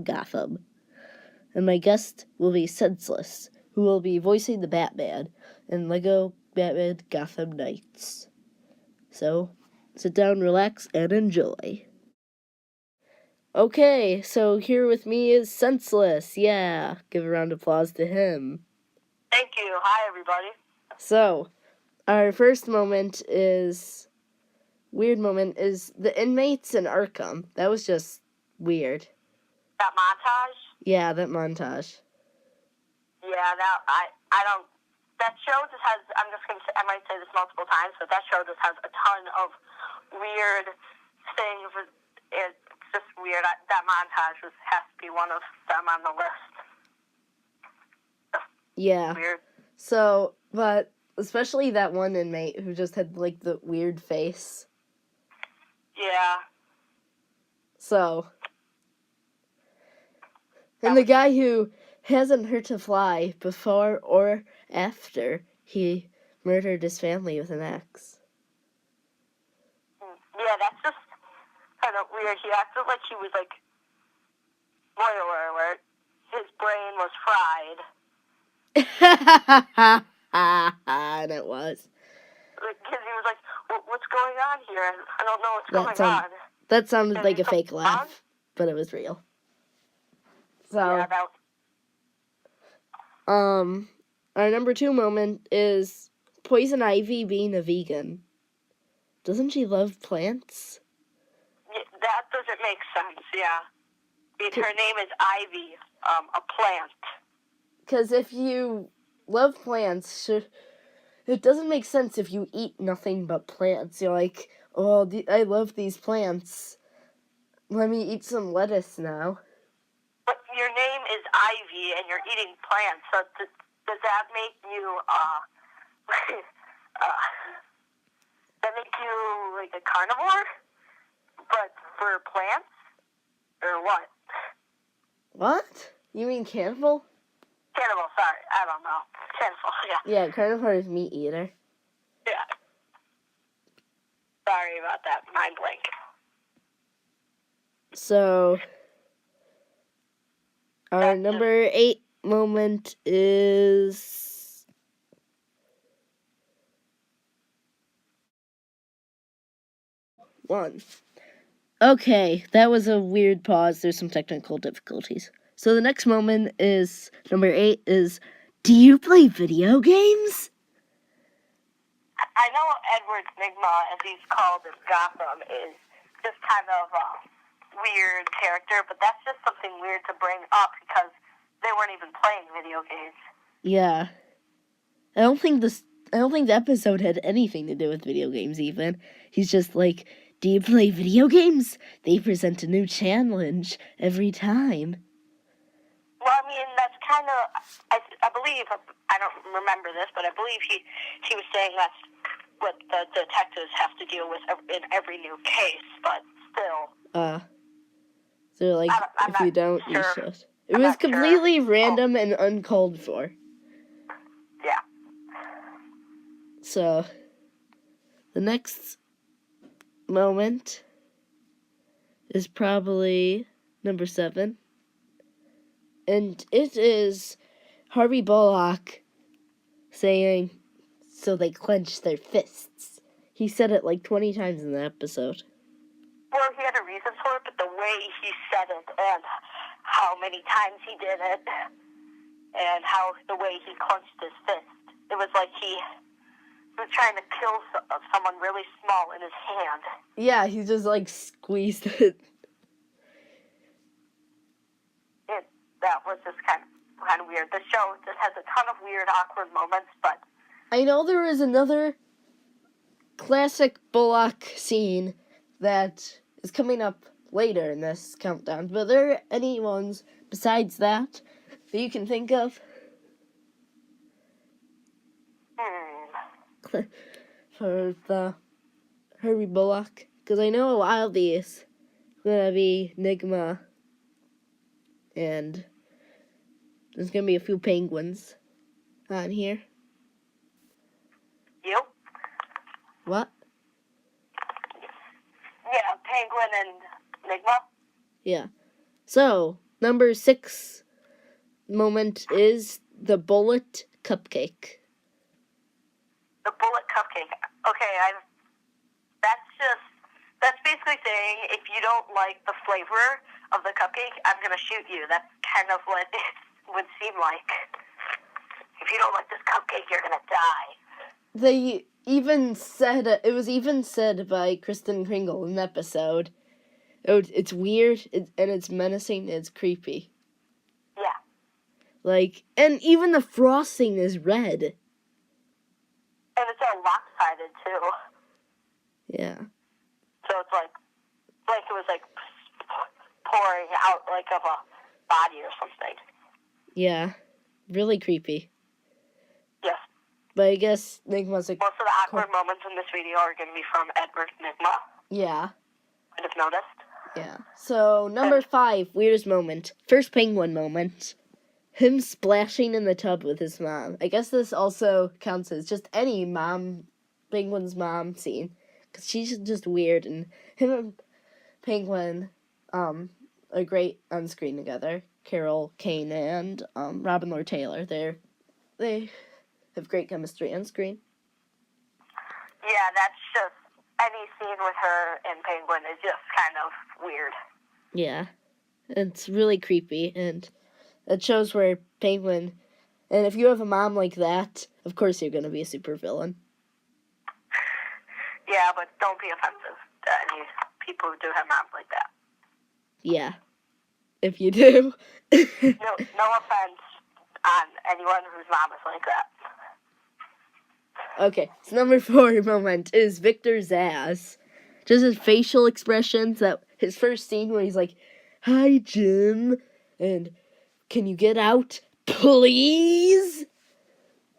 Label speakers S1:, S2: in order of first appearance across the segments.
S1: Gotham. And my guest will be Sensless, who will be voicing the Batman in Lego Batman Gotham Knights. So, sit down, relax, and enjoy. Okay, so here with me is Sensless. Yeah, give a round of applause to him.
S2: Thank you. Hi, everybody.
S1: So, our first weird moment is the inmates in Arkham. That was just weird.
S2: That montage?
S1: Yeah, that montage.
S2: Yeah, I don't, that show just has, I'm just going to say, I might say this multiple times, but that show just has a ton of weird things. It's just weird. That montage has to be one of them on the list.
S1: Yeah.
S2: Weird.
S1: So, but especially that one inmate who just had, like, the weird face.
S2: Yeah.
S1: So. And the guy who hasn't hurt a fly before or after he murdered his family with an axe.
S2: Yeah, that's just kind of weird. He acted like he was, like, spoiler alert, his brain was fried.
S1: And it was.
S2: Because he was like, what's going on here? I don't know what's going on.
S1: That sounded like a fake laugh, but it was real. So,
S2: yeah,
S1: our number 2 moment is Poison Ivy being a vegan. Doesn't she love plants?
S2: Yeah, that doesn't make sense, yeah. Her name is Ivy, a plant.
S1: Because if you love plants, it doesn't make sense if you eat nothing but plants. You're like, oh, I love these plants. Let me eat some lettuce now.
S2: But your name is Ivy, and you're eating plants, so does that make you, that make you, like, a carnivore? But for plants? Or what?
S1: What? You mean cannibal?
S2: Cannibal, sorry. I don't know. Cannibal, yeah.
S1: Yeah, carnivore is meat eater.
S2: Yeah. Sorry about that. Mind blank.
S1: So, our number 8 moment is... one. Okay, that was a weird pause. There's some technical difficulties. So the next moment is, number 8 is, do you play video games?
S2: I know Edward's Nigma, as he's called in Gotham, is just kind of a weird character, but that's just something weird to bring up because they weren't even playing video games.
S1: Yeah. I don't think the episode had anything to do with video games even. He's just like, do you play video games? They present a new challenge every time.
S2: Well, I mean, that's kind of, I believe, I don't remember this, but I believe he was saying that's what the detectives have to deal with in every new case, but still.
S1: So, like, if you don't, you should. It was completely random and uncalled for.
S2: Yeah.
S1: So, the next moment is probably number 7. And it is Harvey Bullock saying, so they clench their fists. He said it like 20 times in the episode.
S2: Well, he had a reason for it, but the way he said it and how many times he did it and how the way he clenched his fist, it was like he was trying to kill someone really small in his hand.
S1: Yeah, he just like squeezed it.
S2: That was just kind of weird. The show just has a ton of weird, awkward moments, but...
S1: I know there is another classic Bullock scene that is coming up later in this countdown, but are there any ones besides that you can think of? For the Harvey Bullock? Because I know a lot of these are going to be Nigma, and there's going to be a few penguins on here.
S2: Yep.
S1: What?
S2: Yeah, Penguin and Nigma.
S1: Yeah. So, number 6 moment is the bullet cupcake.
S2: The bullet cupcake. Okay, that's basically saying if you don't like the flavor of the cupcake, I'm gonna shoot you. That's kind of what it would seem like. If you don't like this cupcake, you're gonna die.
S1: They even said, it was even said by Kristen Kringle in an episode, it's weird, and it's menacing, it's creepy.
S2: Yeah.
S1: Like, and even the frosting is red.
S2: And it's all lopsided, too.
S1: Yeah.
S2: So it's like it was like pouring out like of a body or something.
S1: Yeah. Really creepy.
S2: Yes.
S1: But I guess Nigma's like...
S2: Most of the awkward moments in this video are going to be from Edward Nigma.
S1: Yeah.
S2: I'd have noticed.
S1: Yeah. So, number 5, weirdest moment. First penguin moment. Him splashing in the tub with his mom. I guess this also counts as just any penguin's mom scene. Because she's just weird. And him and Penguin are great on screen together. Carol Kane and Robin Lord Taylor. They have great chemistry on screen.
S2: Yeah, that's just... Any scene with her and Penguin is just kind of weird.
S1: Yeah. It's really creepy. And it shows where Penguin... And if you have a mom like that, of course you're going to be a supervillain.
S2: Yeah, but don't be offensive to any people who do have moms like that.
S1: Yeah. If you do.
S2: No offense on anyone whose mom is like that.
S1: Okay, so number 4 moment is Victor Zsasz. Just his facial expressions, that his first scene where he's like, "Hi, Jim," and "Can you get out, please?"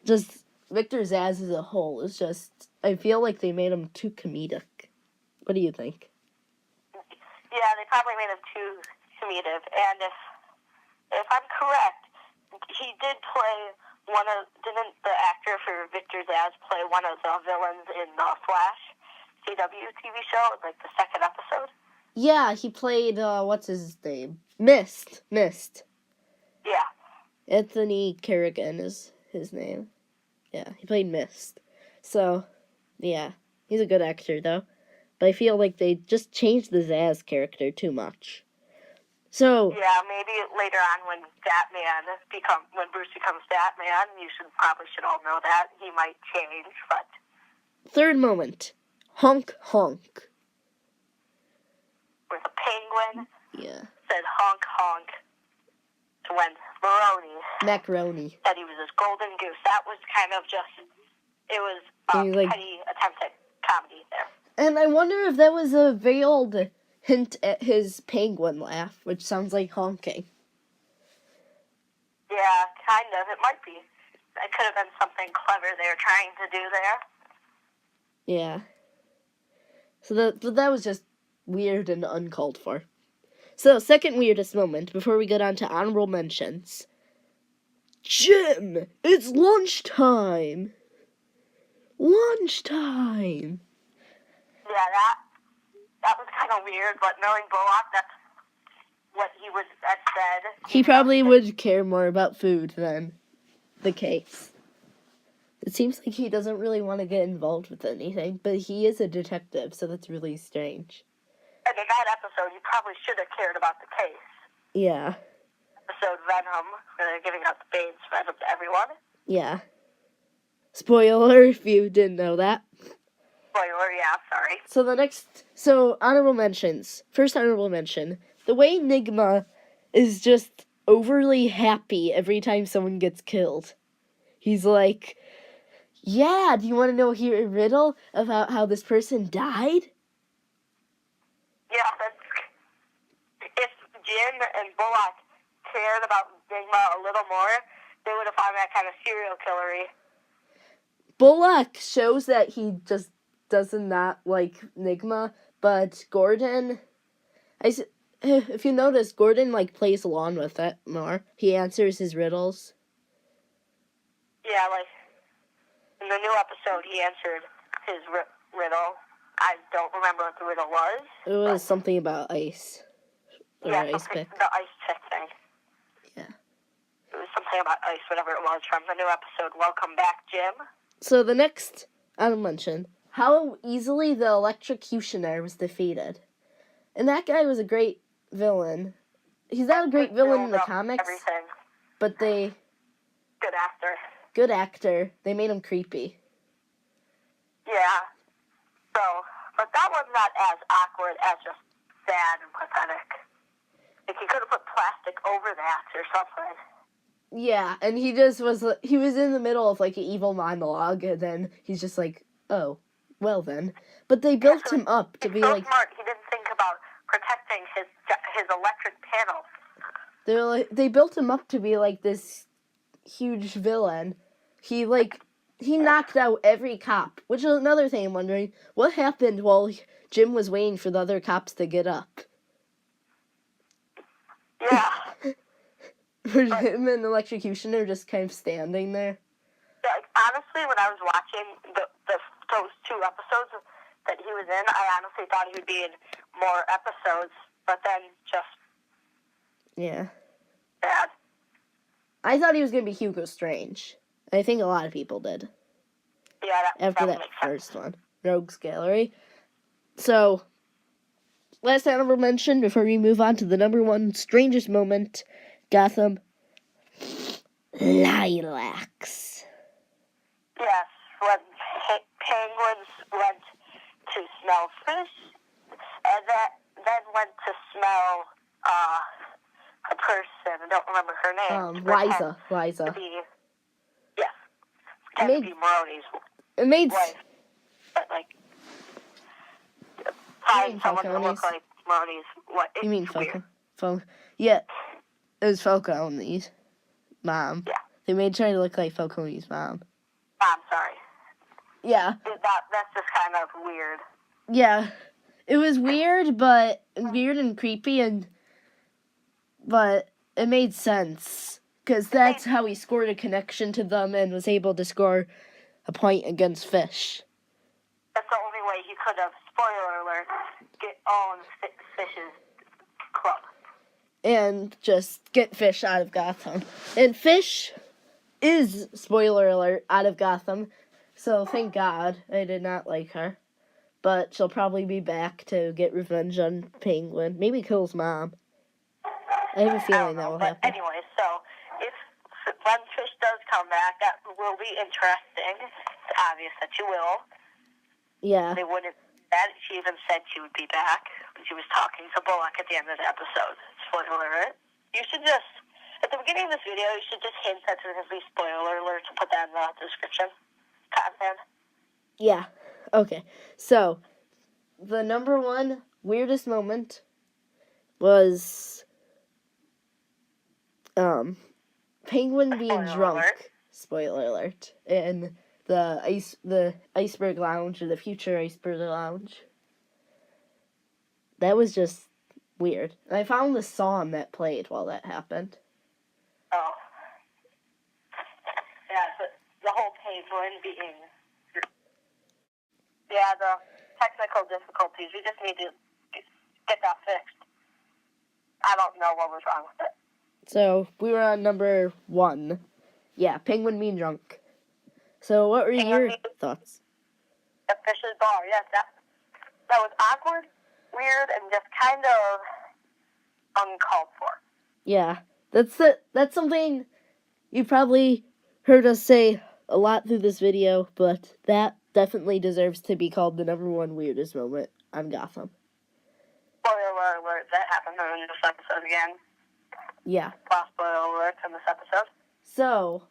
S1: Just Victor Zsasz as a whole is just, I feel like they made him too comedic. What do you think?
S2: Yeah, they probably made him too comedic, and if I'm correct, he did play didn't the actor for Victor Zsasz play one of the villains in the Flash CW TV show, like the second episode?
S1: Yeah, he played, what's his name? Mist.
S2: Yeah.
S1: Anthony Kerrigan is his name. Yeah, he played Mist. So, yeah, he's a good actor, though. But I feel like they just changed the Zsasz character too much. So...
S2: Yeah, maybe later on when Bruce becomes Batman, you should all know that. He might change, but...
S1: Third moment. Honk, honk.
S2: Where the Penguin
S1: said
S2: honk, honk to when
S1: Macaroni
S2: said he was this golden goose. That was kind of just... It was a petty attempt at comedy there.
S1: And I wonder if that was a veiled hint at his penguin laugh, which sounds like honking.
S2: Yeah, kind of. It might be. It could have been something clever they were trying to do there.
S1: Yeah. So that was just weird and uncalled for. So, second weirdest moment, before we get on to honorable mentions. Jim, it's lunchtime! Lunchtime!
S2: Yeah, that was kind of weird, but knowing Bullock, that's what he would have said.
S1: He probably would care more about food than the case. It seems like he doesn't really want to get involved with anything, but he is a detective, so that's really strange.
S2: And in that episode, he probably should have cared about the case.
S1: Yeah.
S2: Episode Venom, where they're giving out the Bane's Venom to everyone.
S1: Yeah. Spoiler if you didn't know that.
S2: Spoiler, yeah, sorry.
S1: So honorable mentions. First honorable mention. The way Nigma is just overly happy every time someone gets killed. He's like, yeah, do you want to know a riddle about how this person died?
S2: Yeah, if Jim and Bullock cared about Nigma a little more, they would have found that kind of serial killery.
S1: Bullock shows that he just does not like Nigma, but Gordon, if you notice, Gordon plays along with it more. He answers his riddles.
S2: Yeah, in the new episode, he answered his riddle. I don't remember what the riddle was.
S1: It was something about ice. Or
S2: Yeah,
S1: ice pick.
S2: the ice pick thing.
S1: Yeah.
S2: It was something about ice, whatever it was, from the new episode, Welcome Back, Jim.
S1: So the next I'll mention how easily the Electrocutioner was defeated. And that guy was a great villain. He's not a great villain in the comics,
S2: everything.
S1: but
S2: Good actor.
S1: Good actor. They made him creepy.
S2: Yeah. So, but that was not as awkward as just sad and pathetic. Like, you could have put plastic over that or something.
S1: Yeah, and he was in the middle of like an evil monologue, and then he's just like, oh, well then. But they built him up to be
S2: so
S1: like
S2: smart. He didn't think about protecting his electric panels.
S1: they built him up to be like this huge villain. He knocked out every cop, which is another thing I'm wondering. What happened while Jim was waiting for the other cops to get up?
S2: Yeah.
S1: Was him and Electrocutioner just kind of standing there?
S2: Yeah, honestly, when I was watching those 2 episodes that he was in, I honestly thought he would be in more episodes, but then just...
S1: Yeah.
S2: Bad.
S1: I thought he was going to be Hugo Strange. I think a lot of people did.
S2: Yeah,
S1: after
S2: that
S1: that first one. Rogues Gallery. So, last honorable mention before we move on to the number 1 strangest moment, Gotham. Lilacs.
S2: Yes, when penguins went to smell fish, and then went to smell a person. I don't remember her name.
S1: Liza.
S2: To be, yes. Kennedy Maroney's
S1: It made
S2: wife. But, like, find someone to look like Maroney's wife.
S1: You mean Falcone? Yeah, it was Falcone's mom.
S2: Yeah.
S1: They try to look like Falcone's mom.
S2: I'm sorry.
S1: Yeah.
S2: That's just kind of weird.
S1: Yeah. It was weird and creepy, but it made sense. Because that's how he scored a connection to them and was able to score a point against Fish.
S2: That's the only way he could have, spoiler alert, own Fish's club.
S1: And just get Fish out of Gotham. And Fish is, spoiler alert, out of Gotham. So thank God I did not like her. But she'll probably be back to get revenge on Penguin. Maybe kill his mom. I have a feeling that will happen.
S2: Anyway, so when Fish does come back, that will be interesting. It's obvious that she will.
S1: Yeah.
S2: They wouldn't. That she even said she would be back when she was talking to Bullock at the end of the episode. Spoiler alert. You should just, at the beginning of this video, you should just hint that there's going to be spoiler alert to put that in the description. Content.
S1: Yeah. Okay. So, the number 1 weirdest moment was Penguin being drunk.
S2: Alert.
S1: Spoiler alert. In the Iceberg Lounge, or the future Iceberg Lounge. That was just weird. And I found the song that played while that happened.
S2: Oh. Yeah, but the whole Penguin being... Yeah, the technical difficulties. We just need to get that fixed. I don't know what was wrong with it.
S1: So, we were on number 1. Yeah, Penguin being drunk. So, what were your thoughts?
S2: The Fish's bar, yes, that was awkward, weird, and just kind of uncalled for.
S1: Yeah, that's something you probably heard us say a lot through this video, but that definitely deserves to be called the number 1 weirdest moment on Gotham.
S2: Spoiler alert, that happened in this episode again.
S1: Yeah.
S2: Last spoiler alert in this episode.
S1: So,